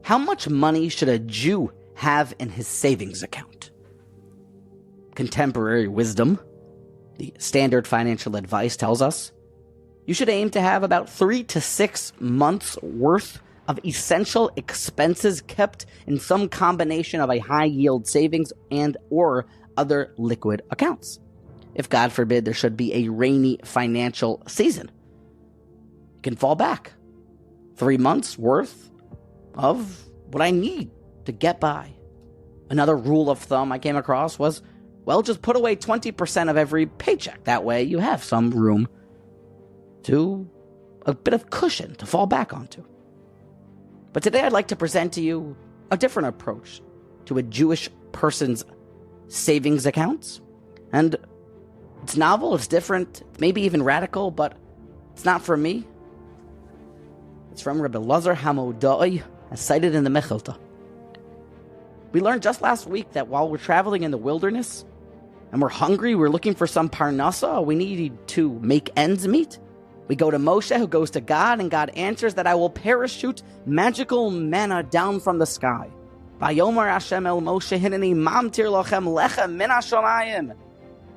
How much money should a Jew have in his savings account? Contemporary wisdom, the standard financial advice, tells us you should aim to have about 3 to 6 months worth of essential expenses kept in some combination of a high-yield savings and or other liquid accounts. If, God forbid, there should be a rainy financial season, you can fall back. 3 months worth of what I need to get by. Another rule of thumb I came across was, well, just put away 20% of every paycheck. That way you have some room to a bit of cushion to fall back onto. But today I'd like to present to you a different approach to a Jewish person's savings accounts. And it's novel, it's different, maybe even radical, but it's not for me. It's from Rebbe Lazar Hamodoy, as cited in the Mechilta. We learned just last week that while we're traveling in the wilderness and we're hungry, we're looking for some parnasa, we need to make ends meet. We go to Moshe, who goes to God, and God answers that I will parachute magical manna down from the sky. Vayomer Hashem el Moshe hineni mamtir lochem lechem min hashamayim.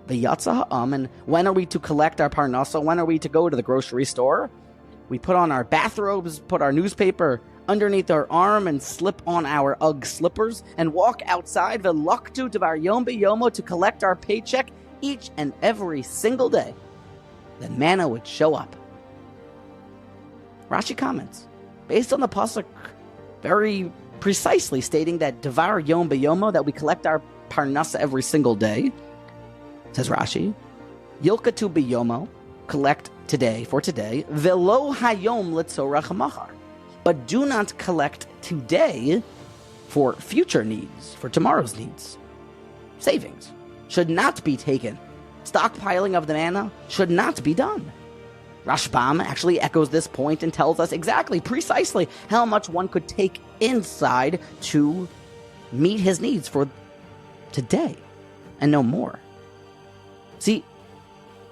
V'yatza ha'am, and when are we to collect our parnasa? When are we to go to the grocery store? We put on our bathrobes, put our newspaper underneath our arm, and slip on our Ugg slippers, and walk outside v'laktu devar yom b'yomo to collect our paycheck each and every single day. Then manna would show up. Rashi comments, based on the pasuk, very precisely stating that devar yom b'yomo, that we collect our parnasa every single day. Says Rashi, yilkatu b'yomo, collect today for today, velo hayom litzorach machar, but do not collect today for future needs, for tomorrow's needs. Savings should not be taken. Stockpiling of the manna should not be done. Rashbam actually echoes this point and tells us exactly, precisely, how much one could take inside to meet his needs for today and no more. See,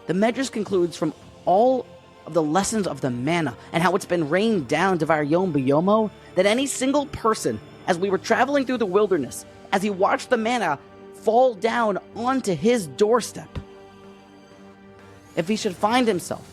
the Medrash concludes from all of the lessons of the manna and how it's been rained down devar yom b'yomo, that any single person, as we were traveling through the wilderness, as he watched the manna fall down onto his doorstep, if he should find himself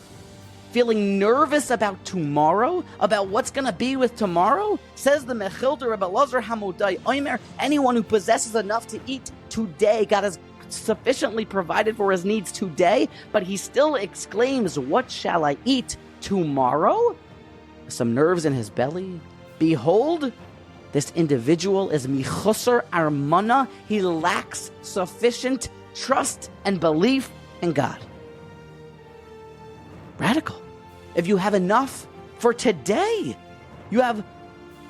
feeling nervous about tomorrow, about what's going to be with tomorrow, says the Mechilta Rebbe Lazar Hamodoy, Omer, anyone who possesses enough to eat today, God has sufficiently provided for his needs today, but he still exclaims, what shall I eat tomorrow? With some nerves in his belly. Behold, this individual is michusar armana. He lacks sufficient trust and belief in God. Radical. If you have enough for today, you have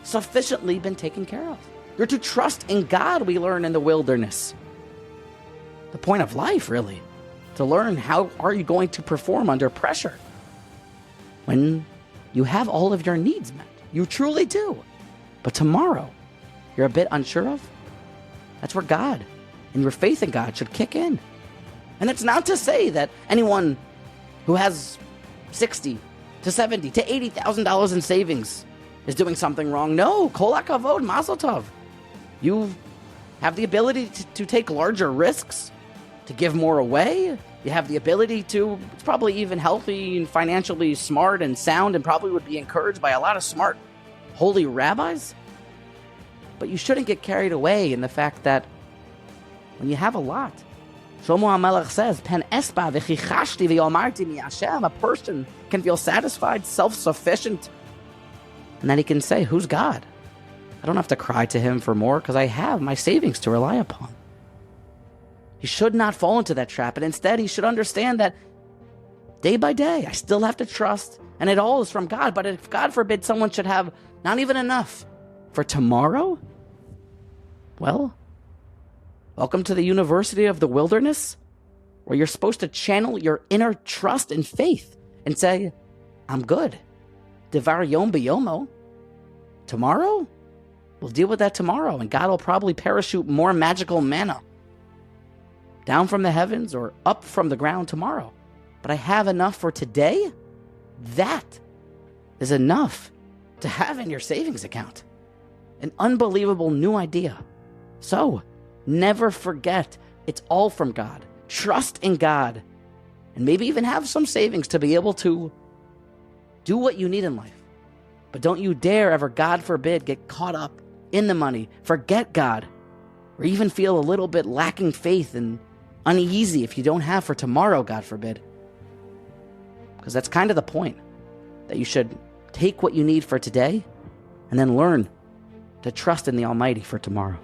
sufficiently been taken care of. You're to trust in God, we learn in the wilderness. The point of life, really, to learn how are you going to perform under pressure when you have all of your needs met. You truly do. But tomorrow, you're a bit unsure of. That's where God and your faith in God should kick in. And it's not to say that anyone who has $60,000 to $70,000 to $80,000 in savings is doing something wrong. No, kol hakavod, mazel tov. You have the ability to take larger risks, to give more away. You have the ability to, it's probably even healthy and financially smart and sound, and probably would be encouraged by a lot of smart, holy rabbis. But you shouldn't get carried away in the fact that when you have a lot, Shlomo HaMelech says, Pen espa v'chichashti v'yomarti mi Hashem. A person can feel satisfied, self-sufficient, and then he can say, who's God? I don't have to cry to him for more because I have my savings to rely upon. He should not fall into that trap, and instead he should understand that day by day, I still have to trust, and it all is from God. But if, God forbid, someone should have not even enough for tomorrow, well, welcome to the University of the Wilderness, where you're supposed to channel your inner trust and faith and say, I'm good. Devar yom b'yomo. Tomorrow? We'll deal with that tomorrow, and God will probably parachute more magical manna down from the heavens or up from the ground tomorrow. But I have enough for today. That is enough to have in your savings account. an unbelievable new idea. So, never forget it's all from God. Trust in God, and maybe even have some savings to be able to do what you need in life. But don't you dare ever, God forbid, get caught up in the money, forget God, or even feel a little bit lacking faith and uneasy if you don't have for tomorrow, God forbid. Because that's kind of the point, that you should take what you need for today and then learn to trust in the Almighty for tomorrow.